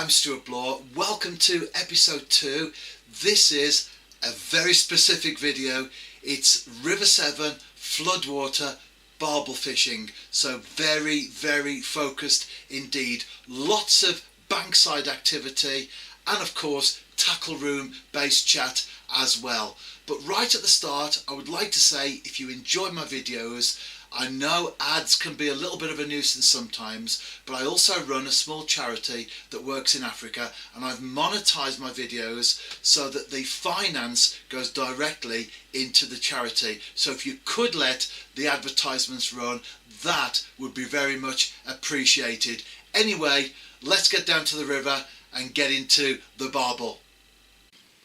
I'm Stuart Bloor. Welcome to episode 2. This is a very specific video. It's River Severn floodwater barbel fishing. So very focused indeed. Lots of bankside activity and of course tackle room based chat as well. But right at the start, I would like to say, if you enjoy my videos, I know ads can be a little bit of a nuisance sometimes, but I also run a small charity that works in Africa, and I've monetized my videos so that the finance goes directly into the charity. So if you could let the advertisements run, that would be very much appreciated. Anyway, let's get down to the river and get into the barbel.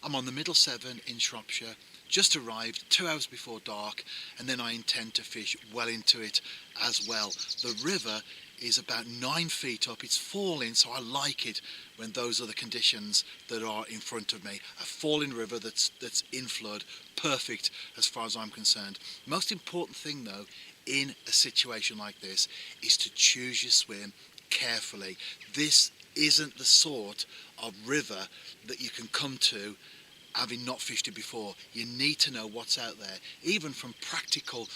I'm on the Middle Severn in Shropshire. Just arrived 2 hours before dark, and then I intend to fish well into it as well. The river is about 9 feet up. It's falling, so I like it when those are the conditions that are in front of me. A falling river that's in flood, perfect as far as I'm concerned. Most important thing though in a situation like this is to choose your swim carefully. This isn't the sort of river that you can come to having not fished it before. You need to know what's out there, even from practical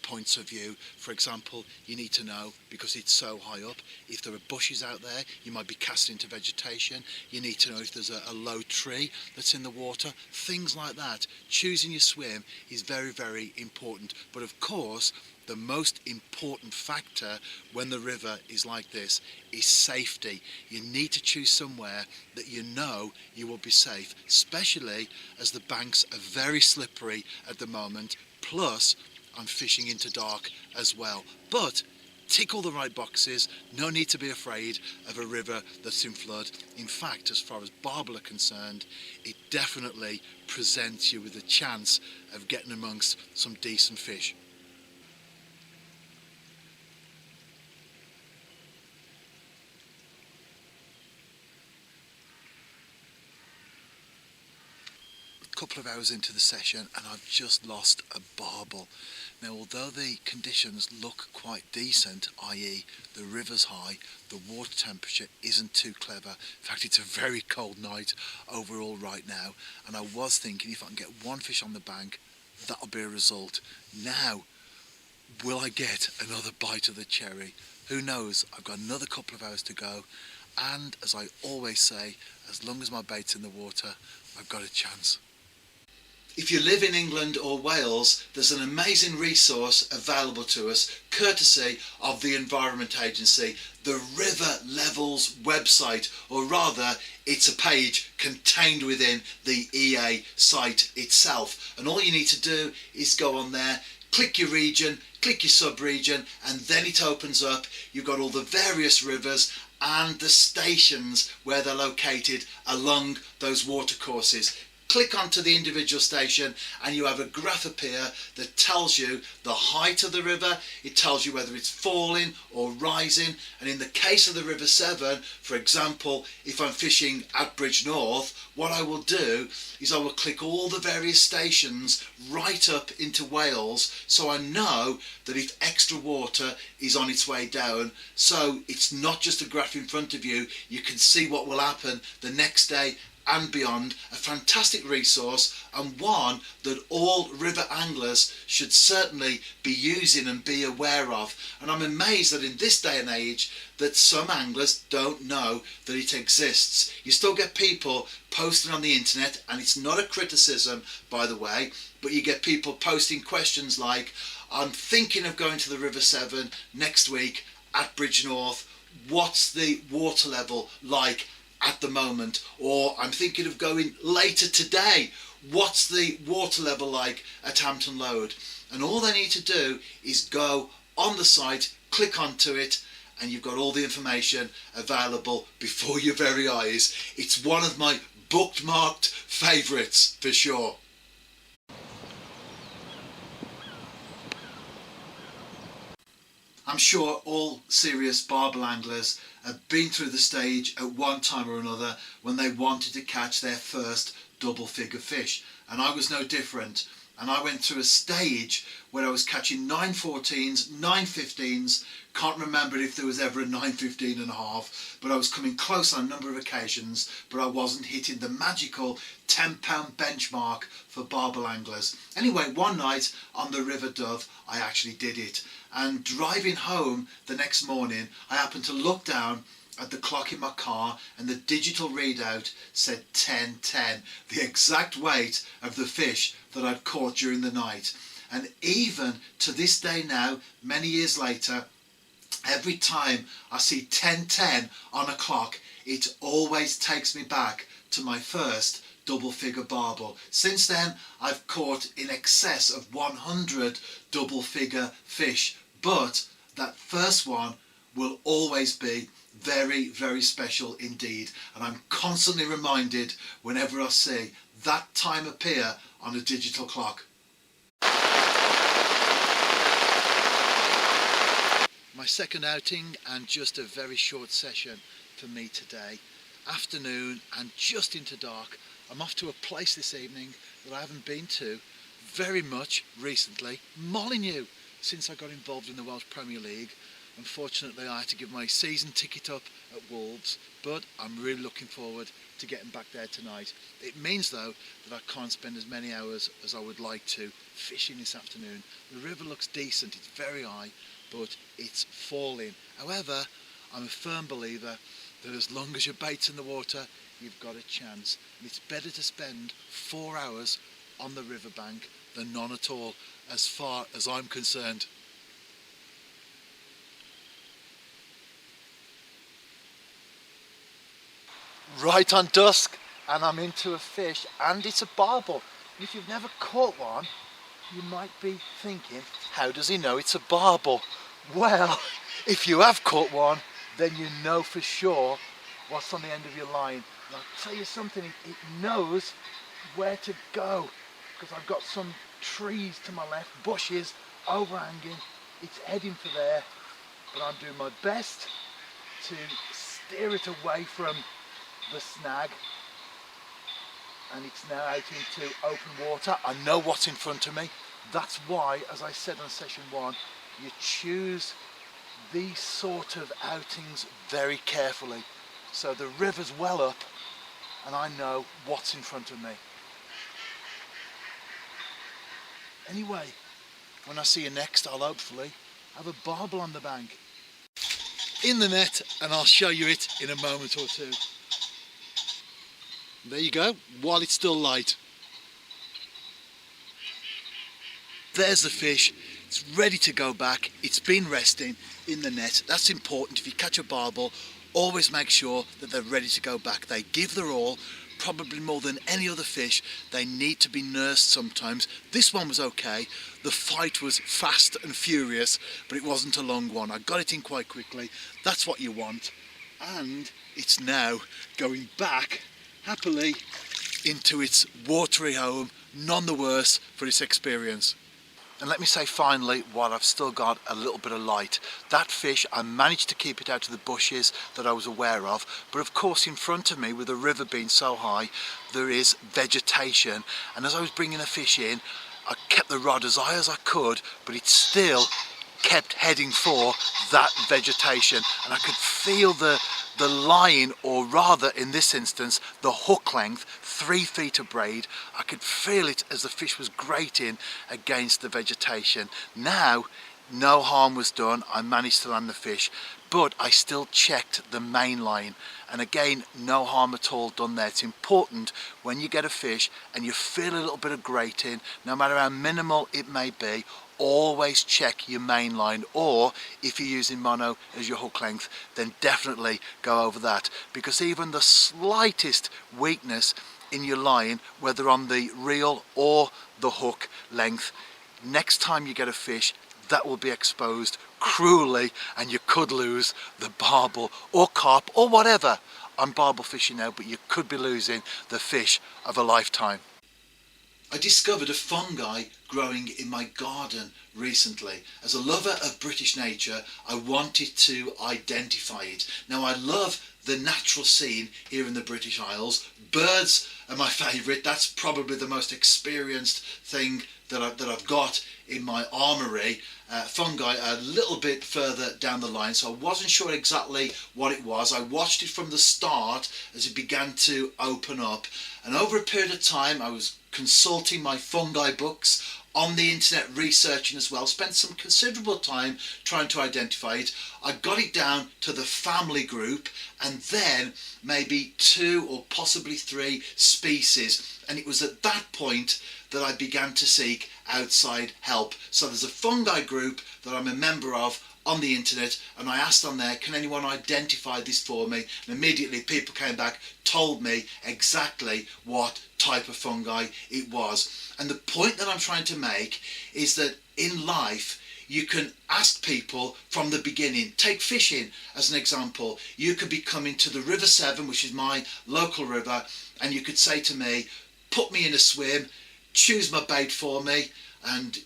points of view. For example, you need to know, because it's so high up, if there are bushes out there, you might be cast into vegetation. You need to know if there's a low tree that's in the water, things like that. Choosing your swim is very important. But of course, the most important factor when the river is like this is safety. You need to choose somewhere that you know you will be safe, especially as the banks are very slippery at the moment, plus I'm fishing into dark as well. But tick all the right boxes, no need to be afraid of a river that's in flood. In fact, as far as barbel are concerned, it definitely presents you with a chance of getting amongst some decent fish. Couple of hours into the session and I've just lost a barbel. Now, although the conditions look quite decent, i.e. the river's high, the water temperature isn't too clever. In fact, it's a very cold night overall right now, and I was thinking if I can get one fish on the bank, that'll be a result. Now, will I get another bite of the cherry? Who knows? I've got another couple of hours to go, and as I always say, as long as my bait's in the water, I've got a chance. If you live in England or Wales, there's an amazing resource available to us, courtesy of the Environment Agency, the River Levels website, or rather, it's a page contained within the EA site itself. And all you need to do is go on there, click your region, click your sub-region, and then it opens up. You've got all the various rivers and the stations where they're located along those watercourses. Click onto the individual station and you have a graph appear that tells you the height of the river. It tells you whether it's falling or rising, and in the case of the River Severn, for example, if I'm fishing at Bridgnorth, what I will do is I will click all the various stations right up into Wales, so I know that if extra water is on its way down, so it's not just a graph in front of you, you can see what will happen the next day and beyond. A fantastic resource, and one that all river anglers should certainly be using and be aware of. And I'm amazed that in this day and age that some anglers don't know that it exists. You still get people posting on the internet, and it's not a criticism by the way, but you get people posting questions like, I'm thinking of going to the River Severn next week at Bridgnorth, what's the water level like at the moment? Or I'm thinking of going later today, what's the water level like at Hampton Load? And all they need to do is go on the site, click onto it, and you've got all the information available before your very eyes. It's one of my bookmarked favourites for sure. I'm sure all serious barbel anglers have been through the stage at one time or another when they wanted to catch their first double figure fish, and I was no different. And I went through a stage where I was catching 9.14s, 9.15s, can't remember if there was ever a 9.15 and a half, but I was coming close on a number of occasions, but I wasn't hitting the magical £10 benchmark for barbel anglers. Anyway, one night on the River Dove, I actually did it. And driving home the next morning, I happened to look down at the clock in my car and the digital readout said 10:10, the exact weight of the fish that I'd caught during the night. And even to this day now, many years later, every time I see 10:10 on a clock, it always takes me back to my first double figure barbel. Since then, I've caught in excess of 100 double figure fish, but that first one will always be very, very special indeed. And I'm constantly reminded whenever I see that time appear on a digital clock. My second outing and just a very short session for me today. Afternoon and just into dark. I'm off to a place this evening that I haven't been to very much recently, Molyneux, since I got involved in the Welsh Premier League. Unfortunately, I had to give my season ticket up at Wolves, but I'm really looking forward to getting back there tonight. It means though that I can't spend as many hours as I would like to fishing this afternoon. The river looks decent, it's very high, but it's falling. However, I'm a firm believer that as long as your bait's in the water, you've got a chance. And it's better to spend 4 hours on the riverbank than none at all, as far as I'm concerned. Right on dusk, and I'm into a fish, and it's a barbel. If you've never caught one, you might be thinking, how does he know it's a barbel? Well, if you have caught one, then you know for sure what's on the end of your line. And I'll tell you something, it knows where to go, because I've got some trees to my left, bushes overhanging. It's heading for there, but I'm doing my best to steer it away from the snag, and it's now out into open water. I know what's in front of me. That's why, as I said on session 1, you choose these sort of outings very carefully. So the river's well up and I know what's in front of me. Anyway, when I see you next, I'll hopefully have a barbel on the bank in the net, and I'll show you it in a moment or two. There you go, while it's still light. There's the fish, it's ready to go back, it's been resting in the net. That's important. If you catch a barbel, always make sure that they're ready to go back. They give their all, probably more than any other fish. They need to be nursed sometimes. This one was okay. The fight was fast and furious, but it wasn't a long one. I got it in quite quickly. That's what you want. And it's now going back happily into its watery home, none the worse for its experience. And let me say finally, while I've still got a little bit of light, that fish, I managed to keep it out of the bushes that I was aware of, but of course in front of me, with the river being so high, there is vegetation, and as I was bringing the fish in, I kept the rod as high as I could, but it still kept heading for that vegetation, and I could feel the line, or rather in this instance the hook length, 3 feet of braid. I could feel it as the fish was grating against the vegetation. Now no harm was done, I managed to land the fish, but I still checked the main line, and again no harm at all done there. It's important when you get a fish and you feel a little bit of grating, no matter how minimal it may be, always check your main line, or if you're using mono as your hook length, then definitely go over that, because even the slightest weakness in your line, whether on the reel or the hook length, next time you get a fish, that will be exposed cruelly and you could lose the barbel or carp or whatever. I'm barbel fishing now, but you could be losing the fish of a lifetime. I discovered a fungi growing in my garden recently. As a lover of British nature, I wanted to identify it. Now, I love the natural scene here in the British Isles. Birds are my favourite. That's probably the most experienced thing that I've got in my armoury. Fungi are a little bit further down the line, so I wasn't sure exactly what it was. I watched it from the start as it began to open up, and over a period of time I was consulting my fungi books, on the internet researching as well, spent some considerable time trying to identify it. I got it down to the family group and then maybe 2 or possibly 3 species, and it was at that point that I began to seek outside help. So there's a fungi group that I'm a member of on the internet, and I asked on there, can anyone identify this for me? And immediately people came back, told me exactly what type of fungi it was. And the point that I'm trying to make is that in life you can ask people from the beginning. Take fishing as an example. You could be coming to the River Severn, which is my local river, and you could say to me, put me in a swim, choose my bait for me, and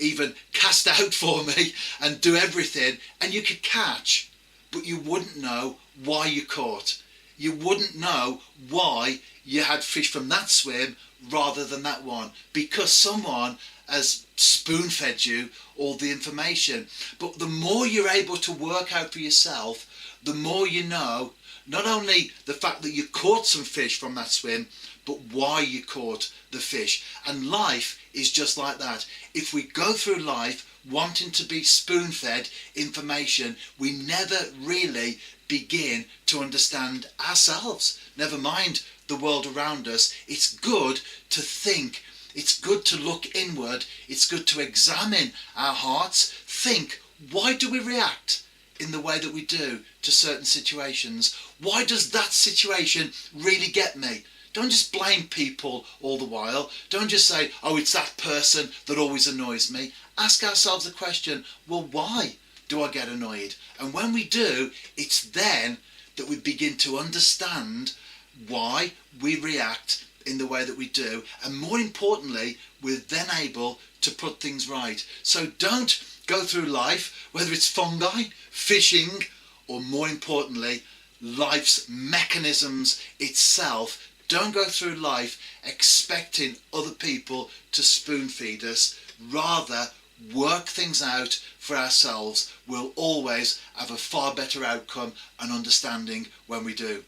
even cast out for me and do everything, and you could catch, but you wouldn't know why you caught. You wouldn't know why you had fish from that swim rather than that one, because someone has spoon-fed you all the information. But the more you're able to work out for yourself, the more you know not only the fact that you caught some fish from that swim, but why you caught the fish. And life is just like that. If we go through life wanting to be spoon-fed information, we never really begin to understand ourselves, never mind the world around us. It's good to think, it's good to look inward, it's good to examine our hearts, think, why do we react in the way that we do to certain situations? Why does that situation really get me? Don't just blame people all the while. Don't just say, oh, it's that person that always annoys me. Ask ourselves the question, well, why do I get annoyed? And when we do, it's then that we begin to understand why we react in the way that we do. And more importantly, we're then able to put things right. So don't go through life, whether it's fungi, fishing, or more importantly, life's mechanisms itself. Don't go through life expecting other people to spoon feed us. Rather, work things out for ourselves. We'll always have a far better outcome and understanding when we do.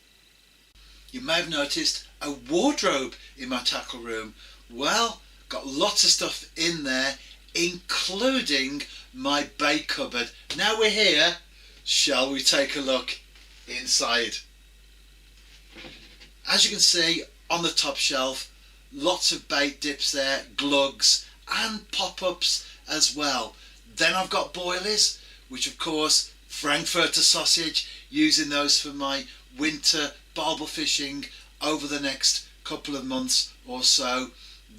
You may have noticed a wardrobe in my tackle room. Well, got lots of stuff in there, including my bait cupboard. Now we're here, shall we take a look inside? As you can see on the top shelf, lots of bait dips there, glugs and pop-ups as well. Then I've got boilies, which of course Frankfurter sausage, using those for my winter barbel fishing over the next couple of months or so.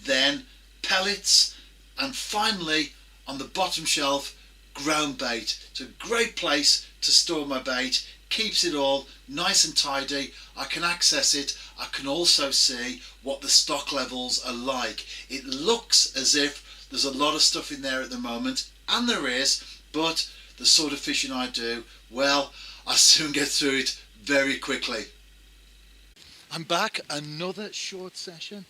Then pellets, and finally on the bottom shelf, ground bait. It's a great place to store my bait, keeps it all nice and tidy. I can access it. I can also see what the stock levels are like. It looks as if there's a lot of stuff in there at the moment, and there is, but the sort of fishing I do, well, I soon get through it very quickly. I'm back, another short session,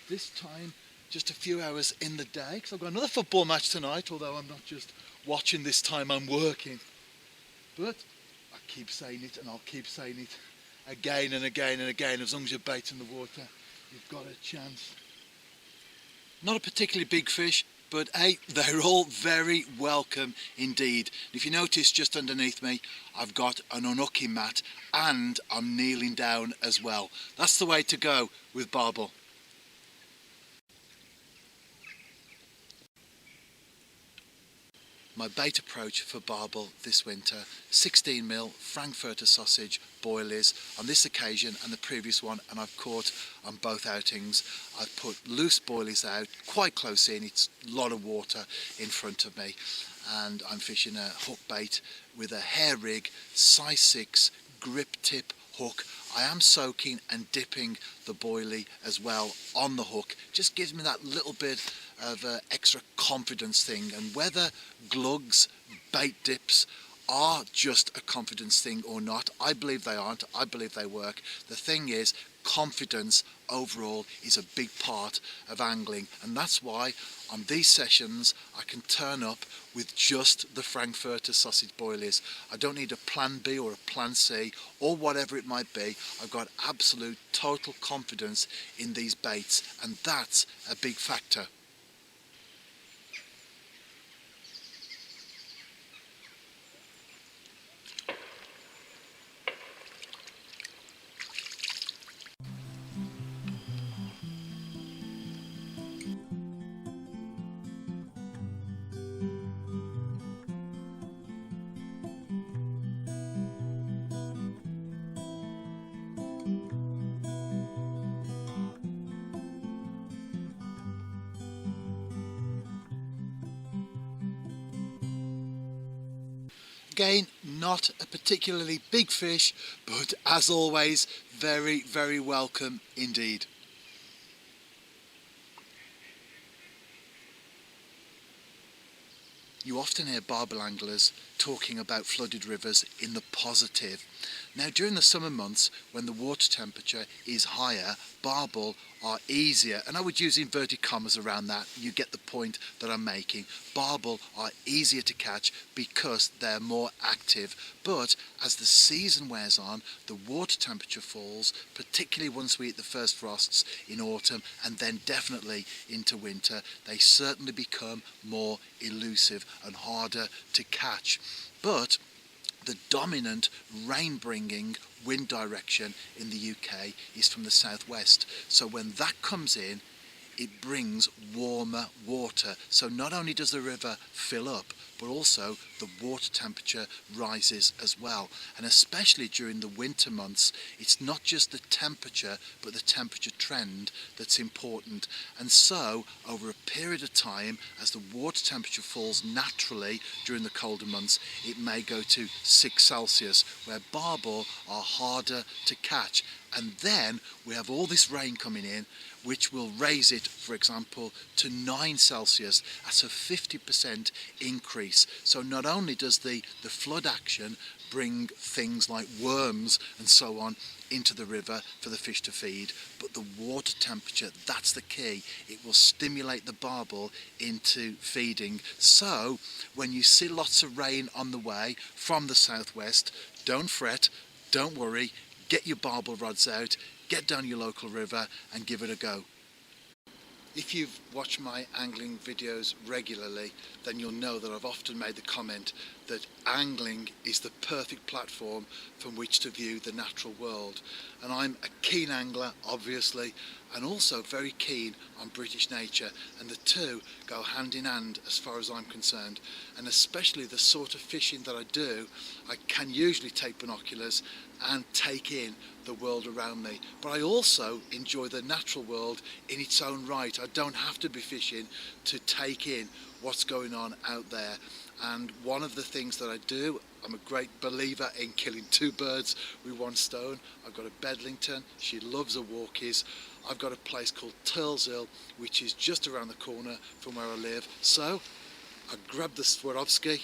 this time just a few hours in the day, because I've got another football match tonight, although I'm not just watching this time, I'm working. But I keep saying it, and I'll keep saying it again and again and again. As long as you're bait in the water, you've got a chance. Not a particularly big fish, but hey, they're all very welcome indeed. If you notice just underneath me, I've got an unhooking mat, and I'm kneeling down as well. That's the way to go with barbel. My bait approach for barbel this winter, 16mm Frankfurter sausage boilies on this occasion and the previous one, and I've caught on both outings. I've put loose boilies out quite close in, it's a lot of water in front of me, and I'm fishing a hook bait with a hair rig size 6 grip tip hook, I am soaking and dipping the boilie as well on the hook. Just gives me that little bit of extra confidence thing. And whether glugs, bait dips are just a confidence thing or not, I believe they aren't. I believe they work. The thing is, confidence overall is a big part of angling, and that's why on these sessions I can turn up with just the Frankfurter sausage boilies. I don't need a plan B or a plan C or whatever it might be. I've got absolute total confidence in these baits, and that's a big factor. Again, not a particularly big fish, but as always, very, very welcome indeed. You often hear barbel anglers talking about flooded rivers in the positive. Now, during the summer months, when the water temperature is higher, barbel are easier, and I would use inverted commas around that. You get the point that I'm making. Barbel are easier to catch because they're more active, but as the season wears on, the water temperature falls, particularly once we hit the first frosts in autumn, and then definitely into winter. They certainly become more elusive and harder to catch. But the dominant rain-bringing wind direction in the UK is from the southwest. So when that comes in, it brings warmer water. So not only does the river fill up, but also the water temperature rises as well. And especially during the winter months, it's not just the temperature, but the temperature trend that's important. And so over a period of time, as the water temperature falls naturally during the colder months, it may go to 6 Celsius, where barbel are harder to catch. And then we have all this rain coming in, which will raise it, for example, to 9 Celsius. That's a 50% increase. So not only does the flood action bring things like worms and so on into the river for the fish to feed, but the water temperature, that's the key. It will stimulate the barbel into feeding. So when you see lots of rain on the way from the southwest, don't fret, don't worry. Get your barbel rods out, get down your local river and give it a go. If you've watched my angling videos regularly, then you'll know that I've often made the comment that angling is the perfect platform from which to view the natural world. And I'm a keen angler, obviously, and also very keen on British nature, and the two go hand in hand as far as I'm concerned. And especially the sort of fishing that I do, I can usually take binoculars and take in the world around me, but I also enjoy the natural world in its own right. I don't have to be fishing to take in what's going on out there. And one of the things that I do, I'm a great believer in killing 2 birds with 1 stone. I've got a Bedlington, she loves her walkies. I've got a place called Turleshill, which is just around the corner from where I live. So I grab the Swarovski,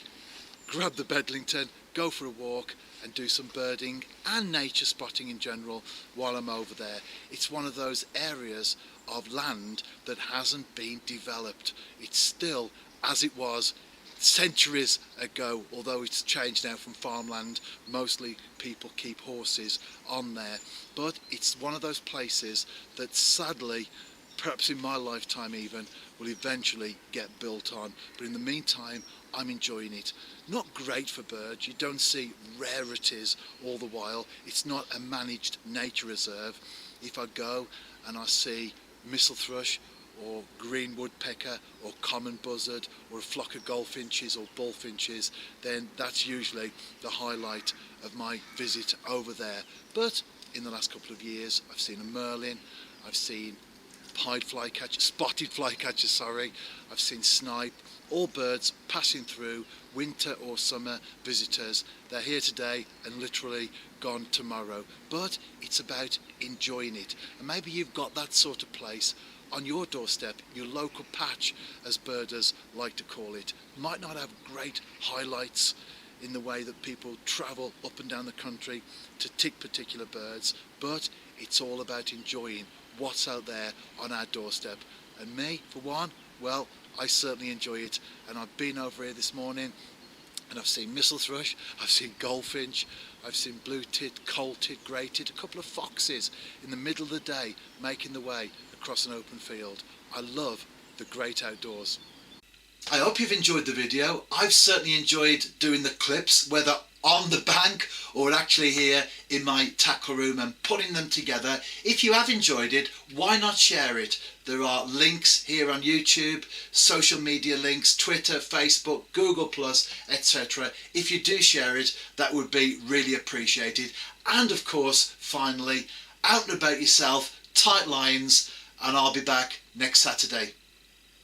grab the Bedlington, go for a walk and do some birding and nature spotting in general while I'm over there. It's one of those areas of land that hasn't been developed. It's still as it was centuries ago, although it's changed now from farmland. Mostly people keep horses on there, but it's one of those places that sadly, perhaps in my lifetime even, will eventually get built on. But in the meantime, I'm enjoying it. Not great for birds, you don't see rarities all the while. It's not a managed nature reserve. If I go and I see missel thrush or green woodpecker or common buzzard or a flock of goldfinches or bullfinches, then that's usually the highlight of my visit over there. But in the last couple of years, I've seen a merlin, I've seen pied flycatcher, spotted flycatcher, sorry. I've seen snipe, all birds passing through, winter or summer visitors. They're here today and literally gone tomorrow. But it's about enjoying it. And maybe you've got that sort of place on your doorstep, your local patch, as birders like to call it. Might not have great highlights in the way that people travel up and down the country to tick particular birds, but it's all about enjoying what's out there on our doorstep. And me, for one, well, I certainly enjoy it. And I've been over here this morning and I've seen mistle thrush, I've seen goldfinch, I've seen blue tit, coal tit, grey tit, a couple of foxes in the middle of the day making the way across an open field. I love the great outdoors. I hope you've enjoyed the video. I've certainly enjoyed doing the clips, whether on the bank or actually here in my tackle room and putting them together. If you have enjoyed it, why not share it? There are links here on YouTube, social media links, Twitter, Facebook, Google+, etc. If you do share it, that would be really appreciated. And of course, finally, out and about yourself, tight lines, and I'll be back next Saturday.